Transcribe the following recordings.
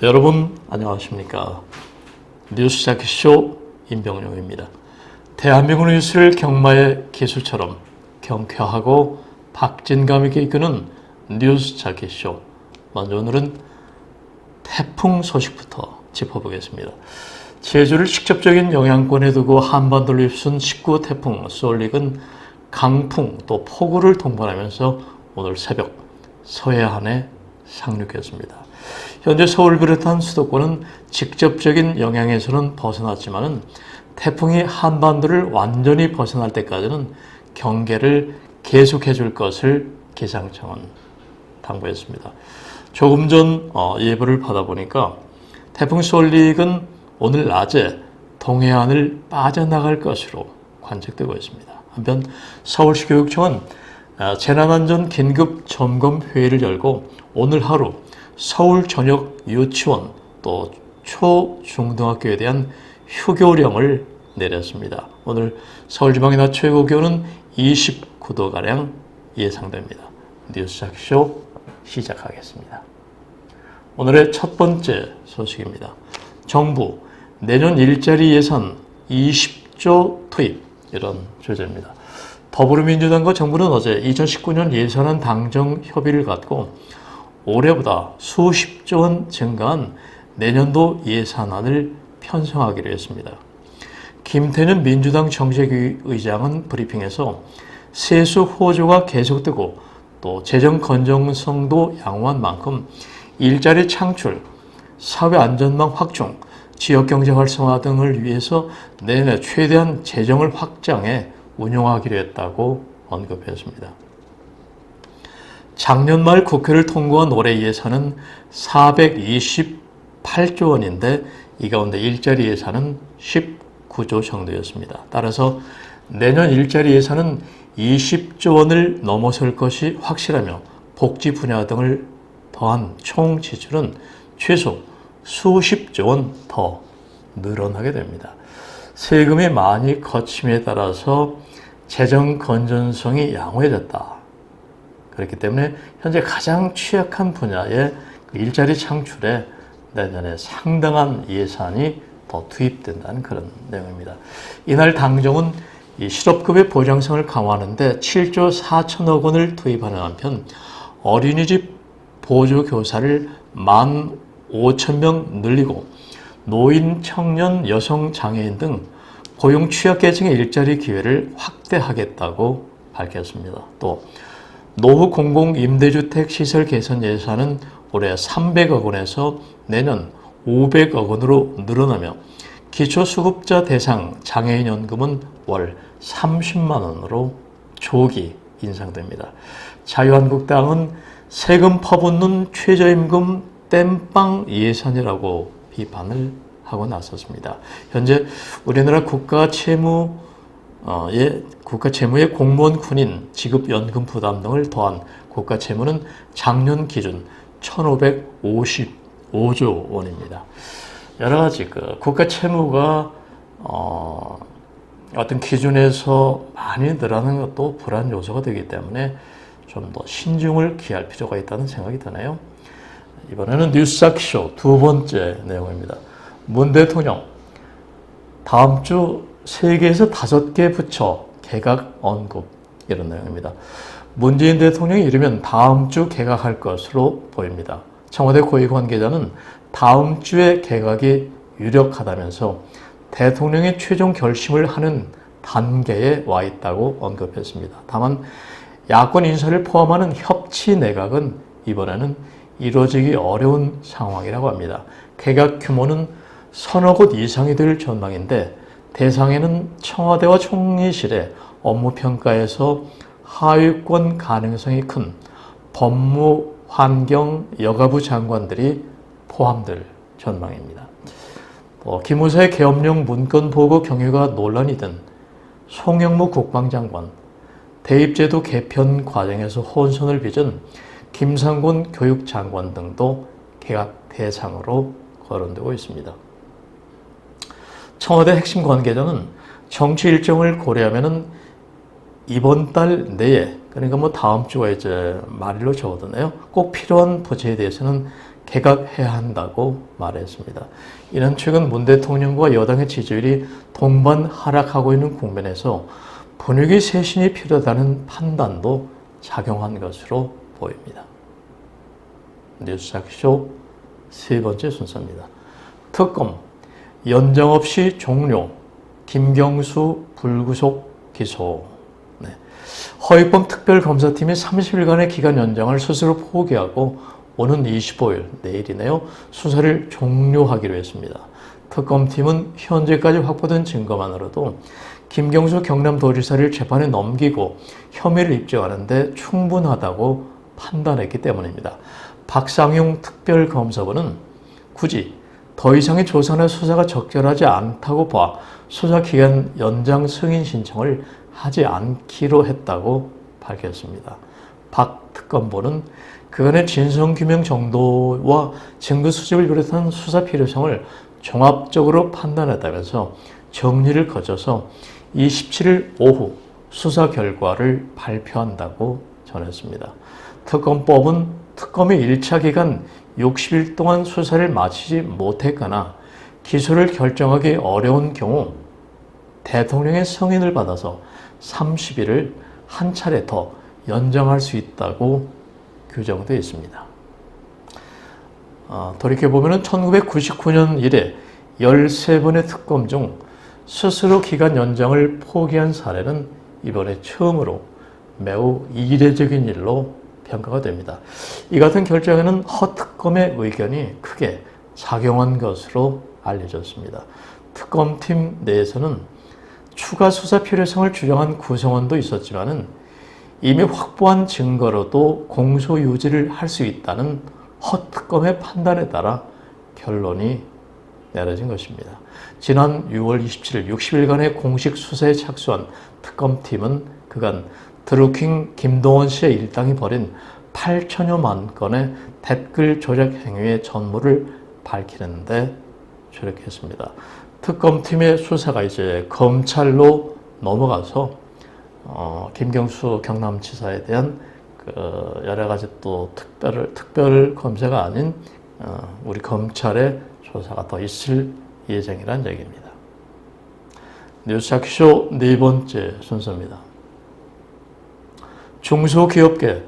여러분 안녕하십니까. 뉴스자키쇼 임병용입니다. 대한민국 뉴스를 경마의 기술처럼 경쾌하고 박진감 있게 이끄는 뉴스자키쇼. 먼저 오늘은 태풍 소식부터 짚어보겠습니다. 제주를 직접적인 영향권에 두고 한반도를 휩쓴 19호 태풍 솔릭은 강풍 또 폭우를 동반하면서 오늘 새벽 서해안에 상륙했습니다. 현재 서울 비롯한 수도권은 직접적인 영향에서는 벗어났지만 태풍이 한반도를 완전히 벗어날 때까지는 경계를 계속해 줄 것을 기상청은 당부했습니다. 조금 전 예보를 받아보니까 태풍 솔릭은 오늘 낮에 동해안을 빠져나갈 것으로 관측되고 있습니다. 한편 서울시 교육청은 재난안전 긴급 점검 회의를 열고 오늘 하루 서울 전역 유치원 또 초중등학교에 대한 휴교령을 내렸습니다. 오늘 서울지방의 낮 최고 기온은 29도가량 예상됩니다. 뉴스자키쇼 시작하겠습니다. 오늘의 첫 번째 소식입니다. 정부 내년 일자리 예산 20조 투입, 이런 주제입니다. 더불어민주당과 정부는 어제 2019년 예산안 당정 협의를 갖고 올해보다 수십조 원 증가한 내년도 예산안을 편성하기로 했습니다. 김태년 민주당 정책위 의장은 브리핑에서 세수 호조가 계속되고 또 재정 건전성도 양호한 만큼 일자리 창출, 사회 안전망 확충, 지역경제 활성화 등을 위해서 내년에 최대한 재정을 확장해 운용하기로 했다고 언급했습니다. 작년 말 국회를 통과한 올해 예산은 428조 원인데 이 가운데 일자리 예산은 19조 정도였습니다. 따라서 내년 일자리 예산은 20조 원을 넘어설 것이 확실하며 복지 분야 등을 더한 총 지출은 최소 수십조 원 더 늘어나게 됩니다. 세금이 많이 거침에 따라서 재정 건전성이 양호해졌다. 그렇기 때문에 현재 가장 취약한 분야의 일자리 창출에 내년에 상당한 예산이 더 투입된다는 그런 내용입니다. 이날 당정은 이 실업급여 보장성을 강화하는데 7조 4천억 원을 투입하는 한편 어린이집 보조교사를 15,000명 늘리고 노인, 청년, 여성, 장애인 등 고용 취약계층의 일자리 기회를 확대하겠다고 밝혔습니다. 또 노후 공공임대주택 시설 개선 예산은 올해 300억 원에서 내년 500억 원으로 늘어나며 기초수급자 대상 장애인 연금은 월 30만 원으로 조기 인상됩니다. 자유한국당은 세금 퍼붓는 최저임금 땜빵 예산이라고 비판을 하고 나섰습니다. 현재 우리나라 국가 채무의 공무원 군인 지급연금 부담 등을 더한 국가 채무는 작년 기준 1,555조 원입니다. 여러 가지 국가 채무가 어떤 기준에서 많이 늘어나는 것도 불안 요소가 되기 때문에 좀 더 신중을 기할 필요가 있다는 생각이 드네요. 이번에는 뉴스자키쇼 두 번째 내용입니다. 문 대통령 다음 주 3개에서 5개 부처 개각 언급, 이런 내용입니다. 문재인 대통령이 이르면 다음 주 개각할 것으로 보입니다. 청와대 고위 관계자는 다음 주에 개각이 유력하다면서 대통령의 최종 결심을 하는 단계에 와 있다고 언급했습니다. 다만 야권 인사를 포함하는 협치 내각은 이번에는 이루어지기 어려운 상황이라고 합니다. 개각 규모는 서너 곳 이상이 될 전망인데 대상에는 청와대와 총리실의 업무평가에서 하위권 가능성이 큰 법무, 환경, 여가부 장관들이 포함될 전망입니다. 기무사의 계엄령 문건 보고 경위가 논란이 된 송영무 국방장관, 대입제도 개편 과정에서 혼선을 빚은 김상곤 교육장관 등도 개각 대상으로 거론되고 있습니다. 청와대 핵심 관계자는 정치 일정을 고려하면은 이번 달 내에, 그러니까 다음 주가 이제 말일로 적어두네요. 꼭 필요한 부처에 대해서는 개각해야 한다고 말했습니다. 이는 최근 문 대통령과 여당의 지지율이 동반 하락하고 있는 국면에서 분위기 쇄신이 필요하다는 판단도 작용한 것으로 보입니다. 뉴스작쇼 세 번째 순서입니다. 특검 연장 없이 종료, 김경수 불구속 기소. 네. 허위범 특별검사팀이 30일간의 기간 연장을 스스로 포기하고 오는 25일, 내일이네요. 수사를 종료하기로 했습니다. 특검팀은 현재까지 확보된 증거만으로도 김경수 경남도지사를 재판에 넘기고 혐의를 입증하는데 충분하다고 판단했기 때문입니다. 박상용 특별검사부는 굳이 더 이상의 조사나 수사가 적절하지 않다고 봐 수사기간 연장 승인 신청을 하지 않기로 했다고 밝혔습니다. 박 특검보는 그간의 진상규명 정도와 증거 수집을 비롯한 수사 필요성을 종합적으로 판단했다면서 정리를 거쳐서 27일 오후 수사 결과를 발표한다고 전했습니다. 특검법은 특검이 1차 기간 60일 동안 수사를 마치지 못했거나 기소를 결정하기 어려운 경우 대통령의 승인을 받아서 30일을 한 차례 더 연장할 수 있다고 규정되어 있습니다. 돌이켜보면 1999년 이래 13번의 특검 중 스스로 기간 연장을 포기한 사례는 이번에 처음으로 매우 이례적인 일로 평가가 됩니다. 이 같은 결정에는 허특검의 의견이 크게 작용한 것으로 알려졌습니다. 특검팀 내에서는 추가 수사 필요성을 주장한 구성원도 있었지만은 이미 확보한 증거로도 공소 유지를 할 수 있다는 허특검의 판단에 따라 결론이 내려진 것입니다. 지난 6월 27일 60일간의 공식 수사에 착수한 특검팀은 그간 드루킹 김동원 씨의 일당이 벌인 8천여만 건의 댓글 조작 행위의 전모를 밝히는데 주력했습니다. 특검팀의 수사가 이제 검찰로 넘어가서 김경수 경남지사에 대한 여러 가지 또 특별 검사가 아닌 우리 검찰의 조사가 더 있을 예정이라는 얘기입니다. 뉴스작쇼 네 번째 순서입니다. 중소기업계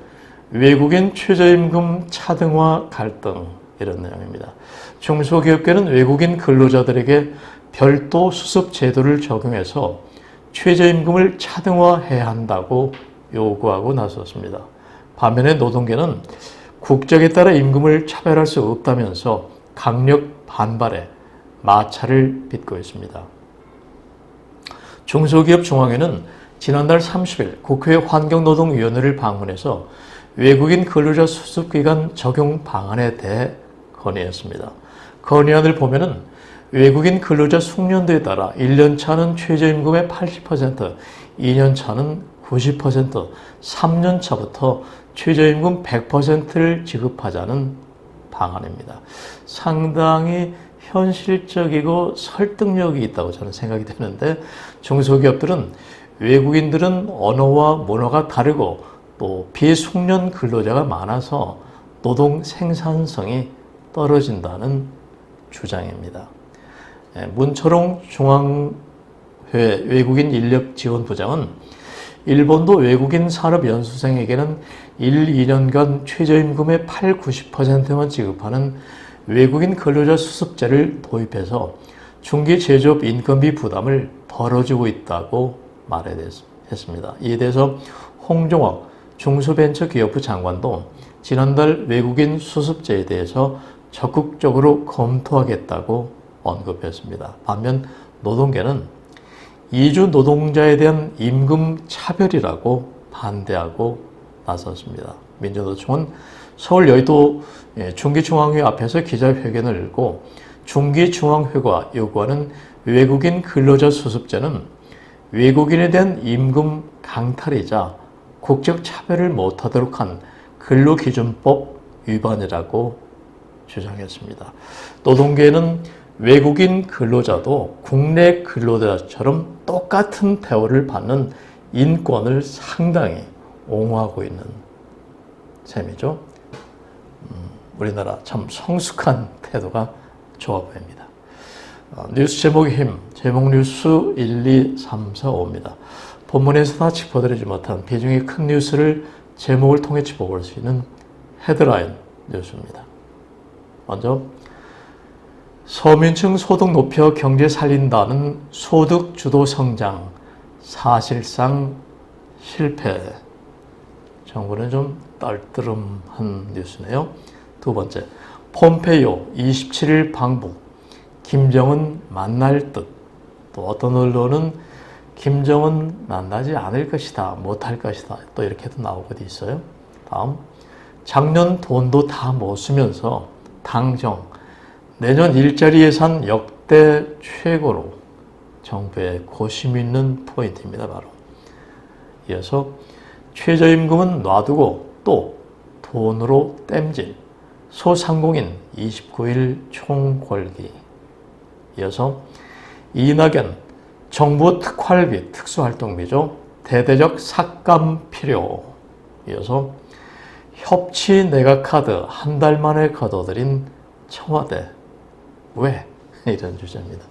외국인 최저임금 차등화 갈등, 이런 내용입니다. 중소기업계는 외국인 근로자들에게 별도 수습 제도를 적용해서 최저임금을 차등화해야 한다고 요구하고 나섰습니다. 반면에 노동계는 국적에 따라 임금을 차별할 수 없다면서 강력 반발에 마찰을 빚고 있습니다. 중소기업 중앙회는 지난달 30일 국회 환경노동위원회를 방문해서 외국인 근로자 수습기간 적용 방안에 대해 건의했습니다. 건의안을 보면은 외국인 근로자 숙련도에 따라 1년 차는 최저임금의 80%, 2년 차는 90%, 3년 차부터 최저임금 100%를 지급하자는 방안입니다. 상당히 현실적이고 설득력이 있다고 저는 생각이 되는데, 중소기업들은 외국인들은 언어와 문화가 다르고 또 비숙련 근로자가 많아서 노동 생산성이 떨어진다는 주장입니다. 문철홍 중앙회 외국인 인력 지원 부장은 일본도 외국인 산업연수생에게는 1, 2년간 최저임금의 8, 90%만 지급하는 외국인 근로자 수습제를 도입해서 중기 제조업 인건비 부담을 덜어주고 있다고 말했습니다. 이에 대해서 홍종학 중소벤처기업부 장관도 지난달 외국인 수습제에 대해서 적극적으로 검토하겠다고 언급했습니다. 반면 노동계는 이주 노동자에 대한 임금 차별이라고 반대하고 나섰습니다. 민주노총은 서울 여의도 중기중앙회 앞에서 기자회견을 열고 중기중앙회가 요구하는 외국인 근로자 수습제는 외국인에 대한 임금 강탈이자 국적 차별을 못하도록 한 근로기준법 위반이라고 주장했습니다. 노동계는 외국인 근로자도 국내 근로자처럼 똑같은 대우를 받는 인권을 상당히 옹호하고 있는 셈이죠. 우리나라 참 성숙한 태도가 좋아 보입니다. 뉴스 제목의 힘, 제목 뉴스 1, 2, 3, 4, 5입니다. 본문에서 다 짚어드리지 못한 비중이 큰 뉴스를 제목을 통해 짚어볼 수 있는 헤드라인 뉴스입니다. 먼저 서민층 소득 높여 경제 살린다는 소득 주도 성장 사실상 실패. 정부는 좀 떨떠름한 뉴스네요. 두 번째, 폼페이오 27일 방북, 김정은 만날 듯. 또 어떤 언론은 김정은 만나지 않을 것이다, 못할 것이다, 또 이렇게도 나오고도 있어요. 다음, 작년 돈도 다 못 쓰면서 당정, 내년 일자리 예산 역대 최고로 정부의 고심 있는 포인트입니다. 바로 이어서 최저임금은 놔두고 또 돈으로 땜질, 소상공인 29일 총궐기. 이어서 이낙연 정부 특활비, 특수활동비죠. 대대적 삭감 필요. 이어서 협치 내각카드 한 달 만에 거둬들인 청와대. 왜? 이런 주제입니다.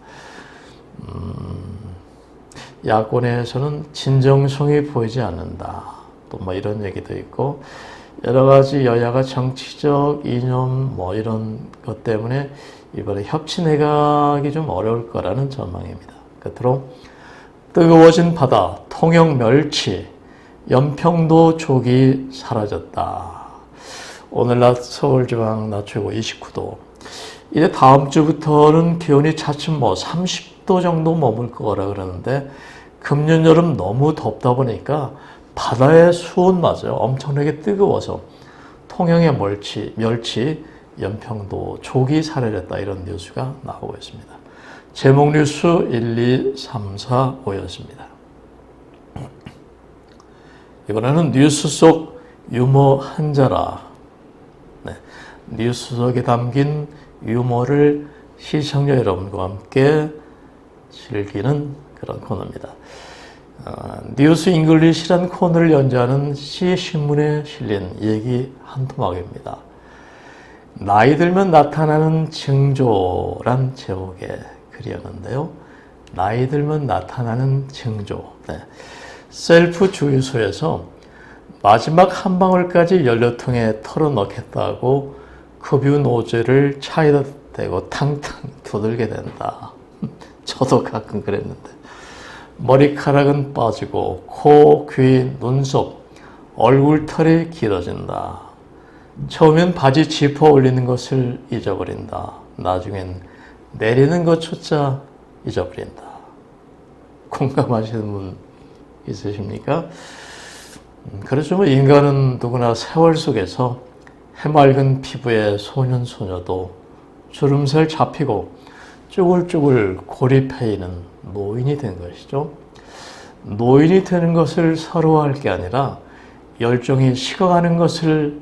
야권에서는 진정성이 보이지 않는다. 또 뭐 이런 얘기도 있고 여러 가지 여야가 정치적 이념 뭐 이런 것 때문에 이번에 협치 내각이 좀 어려울 거라는 전망입니다. 끝으로 뜨거워진 바다, 통영 멸치, 연평도 족이 사라졌다. 오늘 낮 서울지방 낮 최고 29도. 이제 다음 주부터는 기온이 차츰 30도 정도 머물 거라 그러는데 금년 여름 너무 덥다 보니까 바다의 수온마저 엄청나게 뜨거워서 통영의 멸치, 연평도 족이 사라졌다 이런 뉴스가 나오고 있습니다. 제목 뉴스 1, 2, 3, 4, 5였습니다. 이번에는 뉴스 속 유머 한자라. 네, 뉴스 속에 담긴 유머를 시청자 여러분과 함께 즐기는 그런 코너입니다. 뉴스 잉글리시라는 코너를 연재하는 시신문에 실린 얘기 한 토막입니다. 나이 들면 나타나는 징조란 제목의 글이었는데요. 나이 들면 나타나는 징조. 네. 셀프 주유소에서 마지막 한 방울까지 연료통에 털어넣겠다고 급유 노즐을 차에다 대고 탕탕 두들게 된다. 저도 가끔 그랬는데 머리카락은 빠지고 코, 귀, 눈썹, 얼굴털이 길어진다. 처음엔 바지 지퍼 올리는 것을 잊어버린다. 나중엔 내리는 것조차 잊어버린다. 공감하시는 분 있으십니까? 그렇죠. 뭐 인간은 누구나 세월 속에서 해맑은 피부의 소년 소녀도 주름살 잡히고 쭈글쭈글 고립해 있는 노인이 된 것이죠. 노인이 되는 것을 서러워할 게 아니라 열정이 식어가는 것을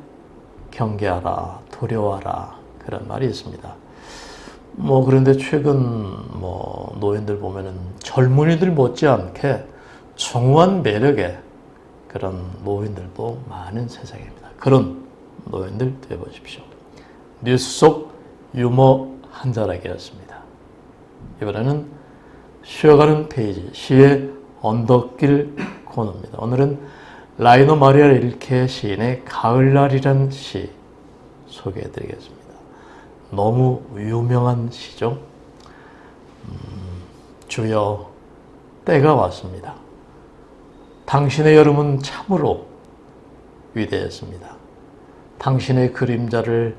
경계하라, 두려워하라 그런 말이 있습니다. 그런데 최근 노인들 보면은 젊은이들 못지않게 중후한 매력의 그런 노인들도 많은 세상입니다. 그런 노인들 되어보십시오. 뉴스 속 유머 한 자락이었습니다. 이번에는 쉬어가는 페이지, 시의 언덕길 코너입니다. 오늘은 라이노 마리아 릴케 시인의 가을날이란 시 소개해드리겠습니다. 너무 유명한 시죠. 주여, 때가 왔습니다. 당신의 여름은 참으로 위대했습니다. 당신의 그림자를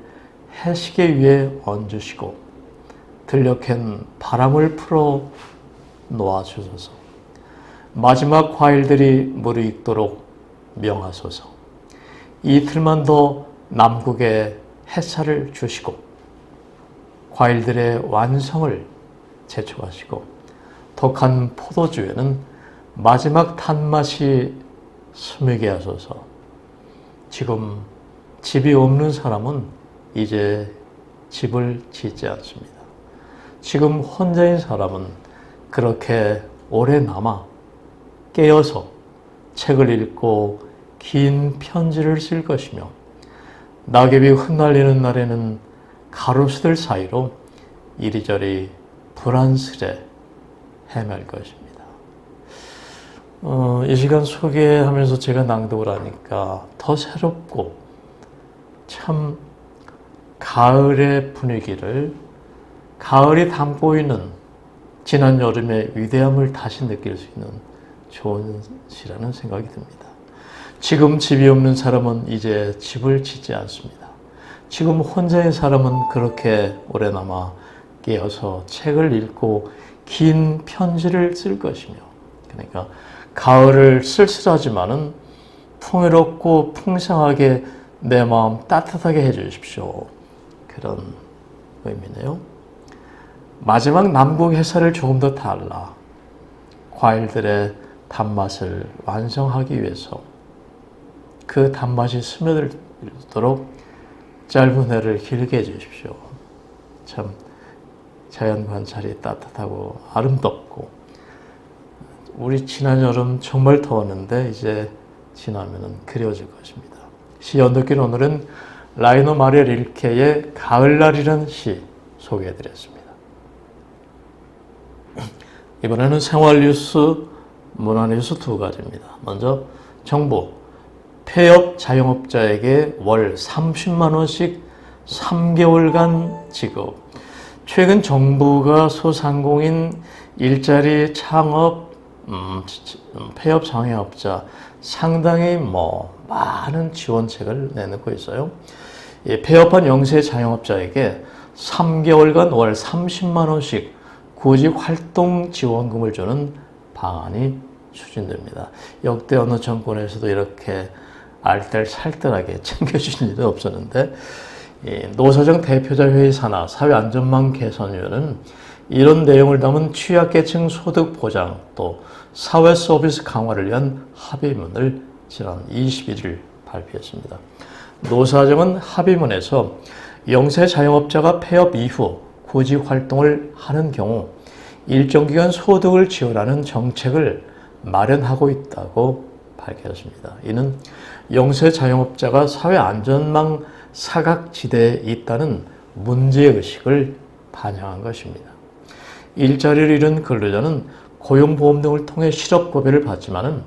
해시계 위에 얹으시고 들녘엔 바람을 풀어 놓아주소서. 마지막 과일들이 무르익도록 명하소서. 이틀만 더 남국에 햇살을 주시고 과일들의 완성을 재촉하시고 독한 포도주에는 마지막 단맛이 스미게 하소서. 지금 집이 없는 사람은 이제 집을 짓지 않습니다. 지금 혼자인 사람은 그렇게 오래 남아 깨어서 책을 읽고 긴 편지를 쓸 것이며 낙엽이 흩날리는 날에는 가로수들 사이로 이리저리 불안스레 헤맬 것입니다. 이 시간 소개하면서 제가 낭독을 하니까 더 새롭고 참 가을의 분위기를, 가을이 담고 있는 지난 여름의 위대함을 다시 느낄 수 있는 좋은 시라는 생각이 듭니다. 지금 집이 없는 사람은 이제 집을 짓지 않습니다. 지금 혼자의 사람은 그렇게 오래나마 깨어서 책을 읽고 긴 편지를 쓸 것이며, 그러니까 가을을 쓸쓸하지만은 풍요롭고 풍성하게 내 마음 따뜻하게 해주십시오. 그런 의미네요. 마지막 남국 해살을 조금 더 달라 과일들의 단맛을 완성하기 위해서 그 단맛이 스며들도록 짧은 해를 길게 해주십시오. 참 자연 관찰이 따뜻하고 아름답고, 우리 지난 여름 정말 더웠는데 이제 지나면은 그리워질 것입니다. 시 연독기는 오늘은 라이너 마리아 릴케의 가을날이라는 시 소개해드렸습니다. 이번에는 생활 뉴스, 문화 뉴스 두 가지입니다. 먼저 정부 폐업 자영업자에게 월 30만 원씩 3개월간 지급. 최근 정부가 소상공인 일자리 창업 폐업 자영업자 상당히 많은 지원책을 내놓고 있어요. 폐업한 영세 자영업자에게 3개월간 월 30만 원씩 구직 활동 지원금을 주는 방안이 추진됩니다. 역대 어느 정권에서도 이렇게 알뜰살뜰하게 챙겨주신 일은 없었는데, 노사정 대표자 회의 산하 사회안전망 개선위원회는 이런 내용을 담은 취약계층 소득 보장 또 사회 서비스 강화를 위한 합의문을 지난 21일 발표했습니다. 노사정은 합의문에서 영세 자영업자가 폐업 이후 구직 활동을 하는 경우 일정 기간 소득을 지원하는 정책을 마련하고 있다고 밝혔습니다. 이는 영세 자영업자가 사회 안전망 사각지대에 있다는 문제의식을 반영한 것입니다. 일자리를 잃은 근로자는 고용보험 등을 통해 실업급여를 받지만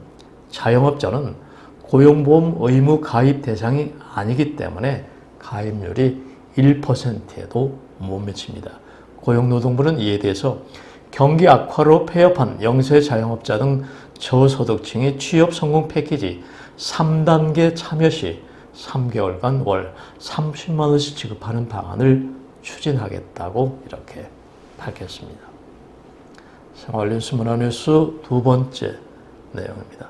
자영업자는 고용보험 의무 가입 대상이 아니기 때문에 가입률이 1%에도 못 미칩니다. 고용노동부는 이에 대해서 경기 악화로 폐업한 영세 자영업자 등 저소득층의 취업 성공 패키지 3단계 참여 시 3개월간 월 30만 원씩 지급하는 방안을 추진하겠다고 이렇게 밝혔습니다. 생활뉴스 문화뉴스 두 번째 내용입니다.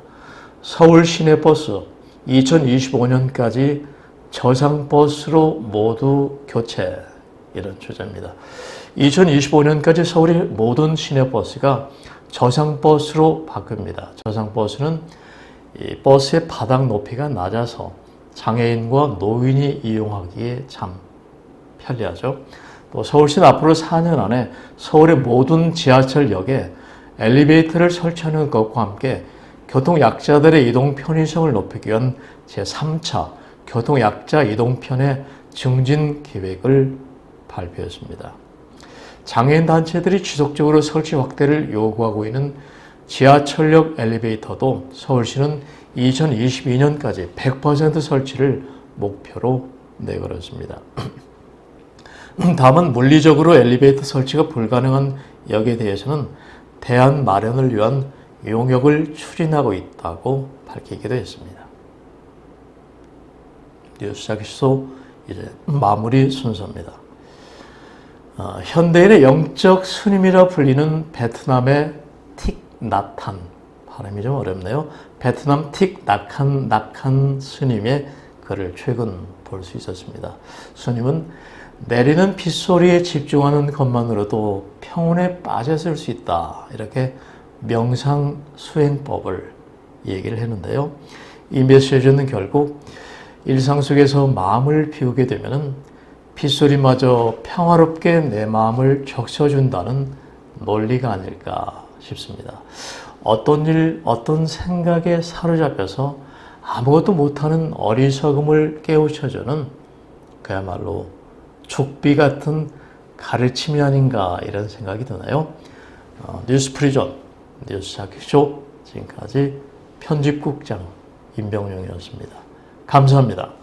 서울 시내버스 2025년까지 저상버스로 모두 교체, 이런 주제입니다. 2025년까지 서울의 모든 시내버스가 저상버스로 바뀝니다. 저상버스는 이 버스의 바닥 높이가 낮아서 장애인과 노인이 이용하기에 참 편리하죠. 또 서울시는 앞으로 4년 안에 서울의 모든 지하철역에 엘리베이터를 설치하는 것과 함께 교통약자들의 이동 편의성을 높이기 위한 제3차 교통약자 이동편의 증진 계획을 발표했습니다. 장애인 단체들이 지속적으로 설치 확대를 요구하고 있는 지하철역 엘리베이터도 서울시는 2022년까지 100% 설치를 목표로 내걸었습니다. 다만 물리적으로 엘리베이터 설치가 불가능한 역에 대해서는 대안 마련을 위한 용역을 추진하고 있다고 밝히기도 했습니다. 뉴스 기소 이제 마무리 순서입니다. 현대인의 영적 스님이라 불리는 베트남의 틱 나탄, 발음이 좀 어렵네요. 베트남 틱 나칸 스님의 글을 최근 볼 수 있었습니다. 스님은 내리는 빗소리에 집중하는 것만으로도 평온에 빠졌을 수 있다, 이렇게 명상 수행법을 얘기를 했는데요. 이 메시지는 결국 일상 속에서 마음을 비우게 되면 빗소리마저 평화롭게 내 마음을 적셔준다는 논리가 아닐까 싶습니다. 어떤 일, 어떤 생각에 사로잡혀서 아무것도 못하는 어리석음을 깨우쳐주는 그야말로 촉비 같은 가르침이 아닌가 이런 생각이 드나요? 뉴스 프리전, 뉴스 자키쇼 지금까지 편집국장 임병용이었습니다. 감사합니다.